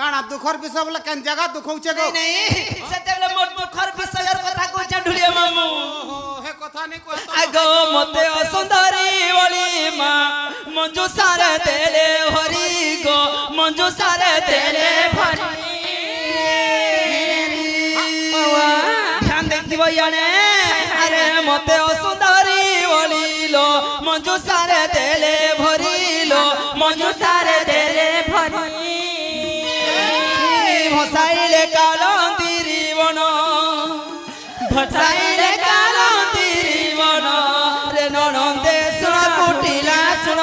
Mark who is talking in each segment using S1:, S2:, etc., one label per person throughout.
S1: काना दुखर विषय बोले केन जगह दुख होचे गो
S2: नहीं सेतेले मोर दुखर विषयर कथा कहछा ढुलिया मामू
S1: हे कथा नहीं कहत
S2: आगो मते असुंदरी बोली मा मंजू सारे तेले हरि गो मंजू सारे तेले भरी ध्यान देखिबो याने अरे मते असुंदरी बोलिलो मंजू सारे तेले भरिलो मंजू सारे तेले भरी भसाइले कालंतिरी बन भसाइले कालंतिरी बन रे ननंदे सुन कुटिला सुन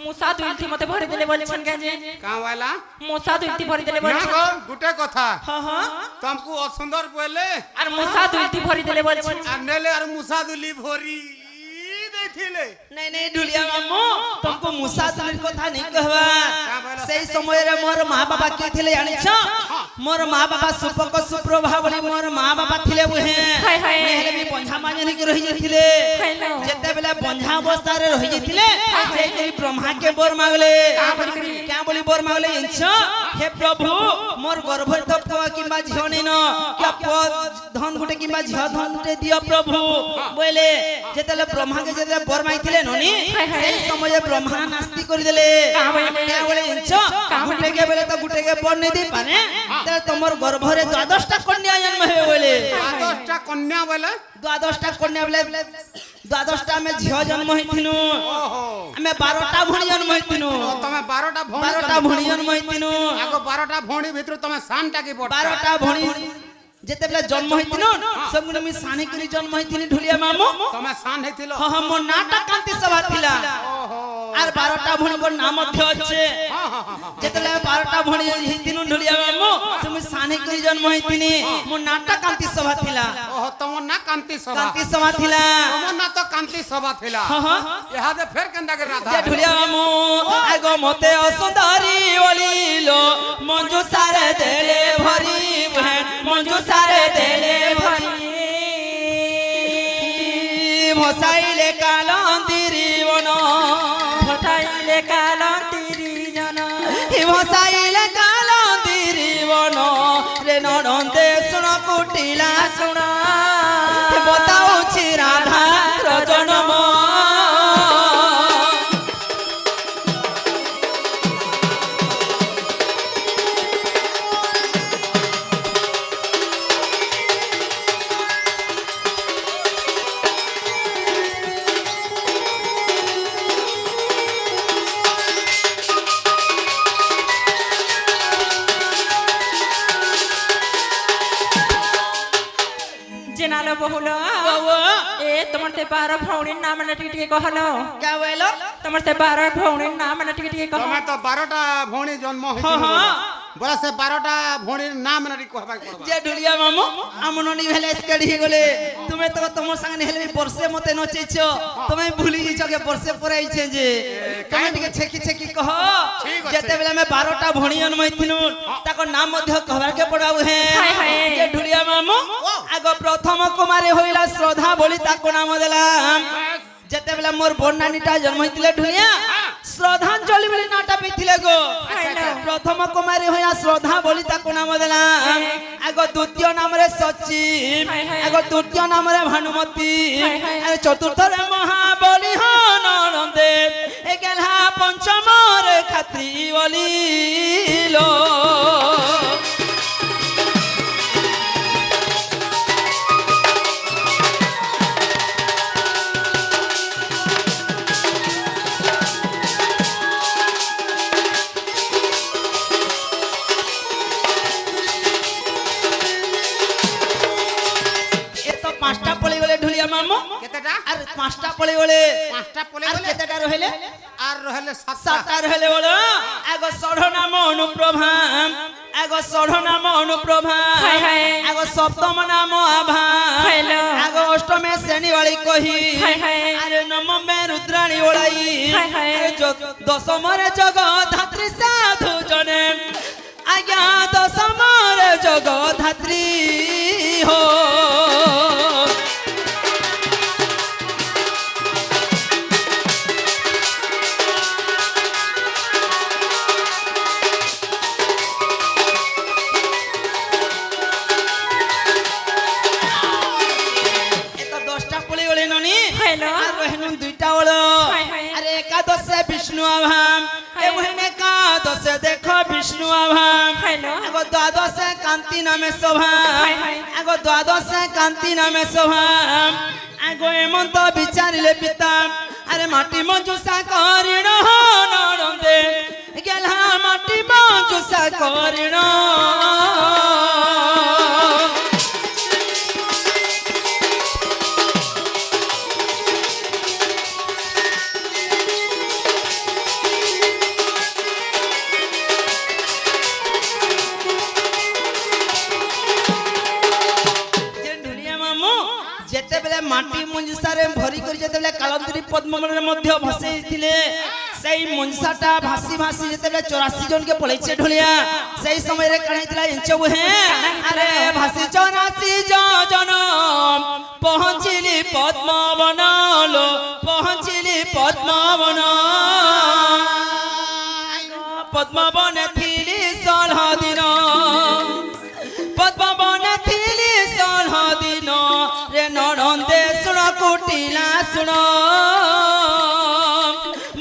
S3: मुसा दुलती मते भरि देले बोलछन के जे
S1: का वाला
S3: मुसा दुलती भरि देले
S1: ना
S3: बोलछन
S1: गो गुटे कथा
S3: हां
S1: तुमको असुंदर बोले
S3: और मुसा दुलती भरि देले बोलछन
S1: अनेले और मुसा दुली भोरी देथिले
S2: नहीं ढुलिया मामू तुमको मुसा दुलिर कथा नहीं कहबा सही समय रे मोर मां बाबा के थिले जानि छ मोर मां बाबा सुपक सुप्रभा बोली मोर मां बाबा थिले बुहे नेहले भी बंझा माजनी के रहि जथिले जेते बेला बंझा अवस्था रे रहि जथिले से कोई ब्रह्मा के बर मागले क्या बोली बर मागले इंछ हे प्रभु मोर गर्भ तो पुआ किबा झियोनी न क्या धन गुटे किबा झियो धन गुटे दियो प्रभु बोले जेतेले ब्रह्मा के जेते बर माइथिले ननी से समय ब्रह्मा नास्ती कर देले क्या बोले इंछ गुटे के बेले तो गुटे के बर नहीं दे पाने त तमर गर्भ रे 12 टा कन्या जन्म हे बोले
S1: 12 टा कन्या बोले
S2: 12 टा कन्या बोले 12 टा में झियो जन्म होइथिनु हमें 12 टा भणी जन्म होइथिनु
S1: तमे 12 टा भणी
S2: 12 टा भणी जन्म होइथिनु
S1: आगो 12 टा भणी भितर तमे सानटा की बटा
S2: 12 टा भणी जेते बेला जन्म होइथिनु सब गुने मी सानी करी जन्म होइथिनि ढुलिया मामू
S1: तमे सान हेथिलो
S2: हां मो नाटक कांति सभा थिला आर 12 टा भणी को नाम मध्य अच्छे जेतेले 12 टा भणी हेथिनु ढुलिया मामू से मी सानी करी जन्म होइथिनि मो नाटक कांति सभा थिला
S1: ओहो तम ना कांति सभा
S2: थिला
S1: तम ना तो कांति सभा थिला यहा दे फेर केंदा के राधा
S2: जे ढुलिया मामू आगो मते असुंदरी बोलिलो मंजू सारे देले भरी बहन मंजू सारे देले भरी भसाइले कालंतिरी बन
S3: भसाइले कालंतिरी जन
S2: भसाइले कालंतिरी बन रे ननंदे सुन कुटिला सुन बताउछि राधा र जन्म
S3: जेनालो बहुलो ए तमर ते 12 भौणी नाम न टिके कहलो
S2: क्या बोलो
S3: तमर ते 12 भौणी नाम न टिके कह
S1: तमे तो 12 टा भणी जन्म होइथिलो बोला से 12 टा भणी नाम ना कहबा पड़बा
S2: जे ढुलिया मामू हमननी भेले स्कडी गेले तुमे तो तमो संग हेले वर्षे मते नचैछो तुमे भूली जिछो के वर्षे पराई छे जे तुमे टिके छेकी छेकी कह जेते बेला में 12 टा भणी जन्म होइथिनु ताको नाम मध्य कहबा के पड़ाउ हे जे ढुलिया मामू आगो प्रथम कुमारी होइला श्रद्धा बोली ताको नाम देला जेते बेला मोर बन्नानीटा जन्म होइतिले ढुलिया श्रद्धांजलि बोली नाटा पिथिले गो प्रथम कुमारी होया श्रद्धा बोली ताको नाम देला आगो द्वितीय नाम रे सचिन आगो तृतीय नाम रे भानुमती अरे चतुर्थ रे महाबली हो ननंदे ए गेला पंचम रे खात्री बोली लो পাঁচটা পড়ে গলে
S1: পাঁচটা পলে
S2: আর
S1: গলে
S2: কেতেটা রহিলে
S1: আর রহলে সাতটা
S2: সাতটা রহিলে বলো আগ ষড় নাম অনুপ্রভা আগ ষড় নাম অনুপ্রভা
S3: হায় হায়।
S2: আগ সপ্তম নাম আভা
S3: হ্যালো।
S2: আগ অষ্টমে শ্রেণী বাড়ি কহি
S3: হায় হায়।
S2: আরে নবমে রুদ্রাণী ওড়াই
S3: হায় হায়।
S2: আরে দশমরে জগধাত্রী সাধু জনে আজ্ঞা দশমরে জগধাত্রী হো
S3: হ্যালো।
S2: দুইটা বলো
S3: হায় হায়।
S2: আরে একাদশে বিষ্ণু আভাম এখানে একাদশে দেখো বিষ্ণু আভাম
S3: হ্যালো।
S2: আগ দ্বাদশে কান্তি নামে শোভা
S3: হায় হায়।
S2: আগ দ্বাদশে কান্তি নামে শোভা আগ এমন্ত বিচারিলে পিতা আরে মাটি মঞ্জুসা করিণ নরন্দে গেলা মাটি মঞ্জুসা করিণ যেতেবেলে মাটি মঞ্জুসারে ভরি করে যেতেবেলে কালন্দরী পদ্মমলের মধ্যে ভাসেইছিলে সেই মঞ্জুসাটা ভাসি ভাসি যেতেবেলে 84 জনকে পড়াইছে ঢুলিয়া সেই সমୟରେ কাণ হইতলা এঞ্চবু হে আরে ভাসি 84 জন পৌঁছিলি পদ্মবন লো পৌঁছিলি পদ্মবন পদ্মবনে থিলি 16 দিন পদ্মবনে থিলি 16 দিন রে নরন্দে শুণ কুটিলা শুণ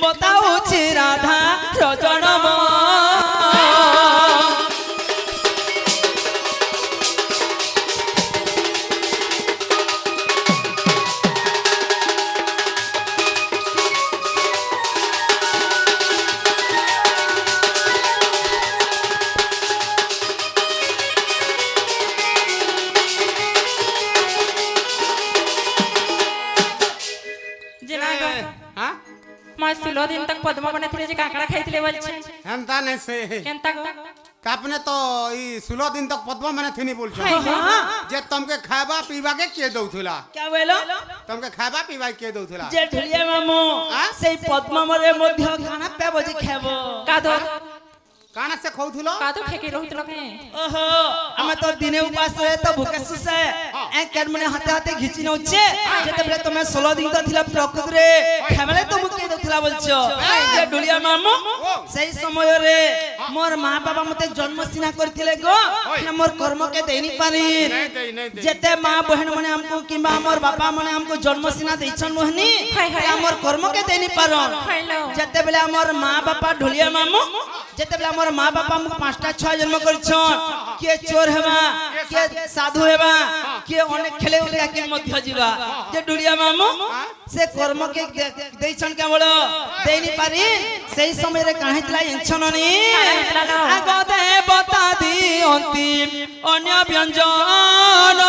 S2: বতাউছি রাধা রজনম
S1: হ্যাঁ
S3: मैं 16 दिन तक पद्मा बने थे जे काकड़ा खाइतले बोलछे
S1: হেনতা নেই সে
S3: केनता गो
S1: আপনি তো এই 16 দিন তক পদ্মা মানে থিনি বলছো
S3: हाय हाय।
S1: যে তোমাকে খাইবা পিবা কে কে দউথিলা
S2: क्या बोलो
S1: তোমাকে খাইবা পিবা কে দউথিলা
S2: যে ঢুলিয়া মামু সেই পদ্মমলের মধ্যে কানা পেব যে খাব
S3: कादो
S1: কানা সে খাউথিলো
S3: कादो फेके रहितलो के
S2: ओहो हमें तो दिने उपास रहे तो भूखे सुसे एक कर मने हाथे हाथे घिची नउचे जेते बेले तुमे 16 दिन तो थिला प्रकृत रे खाबले तो मुके दथिला बोलछो जे ढुलिया मामू सही समय रे मोर मां बाबा मते जन्म सिना करथिले गो ना मोर कर्म के देनी पारी जेते मां बहन मने हमको किबा मोर बाबा मने हमको जन्म सिना दैछन मोहनी हमर कर्म के देनी पारन
S3: हेलो
S2: जेते बेले हमर मां बाबा ढुलिया मामू जेते बेले हमर मां बाबा हमको 5टा 6 जन्म करछन के चोर हेबा के साधु हेबा के अनेक खेले उलिया के मध्य जीवा जे ढुलिया मामू से कर्म के दैछन के बोलो देनी पारी सही समय रे काहितला एछननी आगो दे बता दी अंतिम अन्य व्यंजन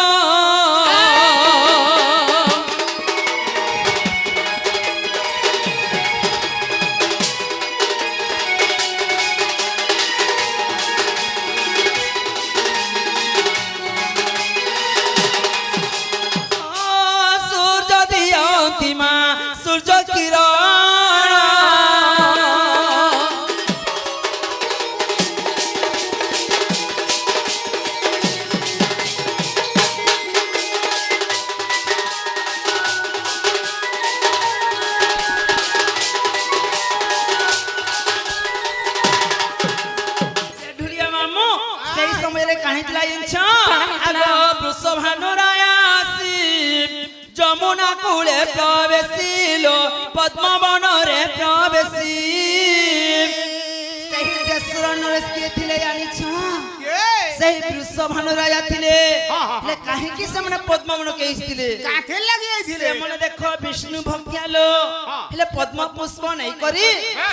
S2: সূর্য কিরণ ঢুলিয়া মামু সেই সমୟରେ কাহিতলা ইঞ্ছ আগ বৃষভানুরায় আসি যমুনা কূলে প্রবেশিল পদ্মবনরে প্রবেশি সেই দেশর নরেশ কে থিলে জানিছ সেই বৃষভানুরায় থিলে লে কাহিকি সেমনে পদ্মবন কে ইস্তিলে
S1: কাঠে লাগি আইছিলে
S2: মনে দেখো বিষ্ণু ভক্তিয়ালো হেলে পদ্ম পুষ্প নাই করি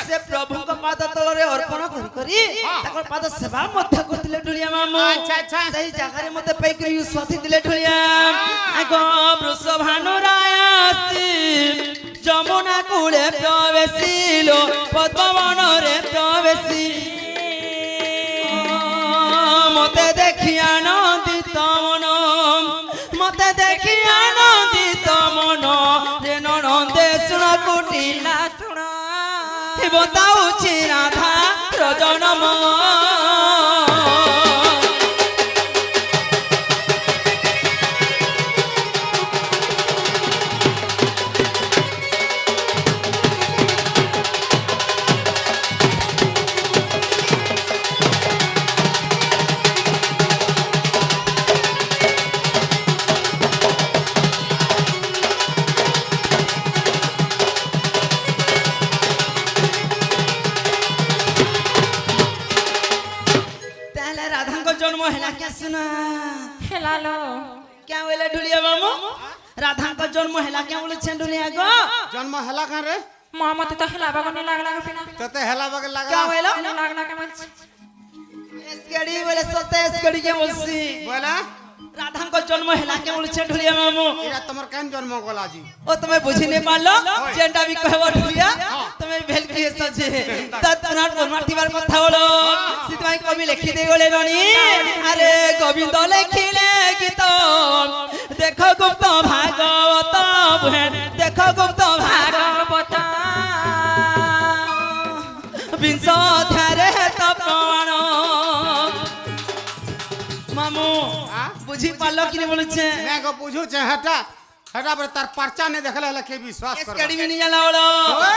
S2: সে প্রভুଙ୍କ পাদ তলরে অর্পণ করি করি তাকর পাদ সেবা মধ্য করতিলে ঢুলিয়া মামু
S1: আচ্ছা আচ্ছা
S2: সেই জায়গারে মতে পাই করি স্বাতি দিলে ঢুলিয়া আগ বৃষভানুরায় আসি পদ্মবনরে প্রবেশী মতে দেখি আনন্দিত মন মতে দেখি আনন্দিত মন রে ননন্দে শুণ কুটিলা বতাউছি রাধা রজনম জন্ম হেলা কে শুনা
S3: হেলালো
S2: क्या बोले ढुलिया मामू राधा का जन्म हेला क्या बोले छे ढुलिया गो
S1: জন্ম হেলা কান রে
S3: মা মতে তো হেলা বাগনি লাগলা পিনা
S1: তোতে হেলা বাগে লাগা
S2: क्या बोले
S3: লাগলা কে বলছি
S2: एसकेडी बोले सोते एसकेडी के बोलसी
S1: বলা
S2: राधा का जन्म हेला क्या बोले छे ढुलिया मामू
S1: এরা তোমার কেন জন্ম গলা জি
S2: ओ तुम्हें बुझी नहीं पालो जेंटा भी कहवा ढुलिया तुम्हें भेल की सजे तत्नाट परमार्थी बार কথা বলো সিতমাই কবি লিখি দে গলে ননি আরে গোবিন্দ লিখিলে গীত দেখো গুপ্ত ভাগবত ভেন দেখো গুপ্ত ভাগবত বিংশ ধারে তপণ মামু বুঝি পারলো কি বলছে
S1: मैं को पूछू छे हटा हटा पर तार पर्चा ने देखले हला के विश्वास कर
S2: एसकेडी में नहीं जालावलो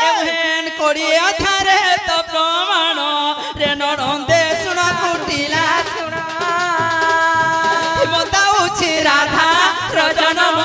S2: एहेन कोड़िया थारे तो प्रमाण रे नरंदे सुना कुटिला
S3: শুনো
S2: बताऊছি রাধা রজনম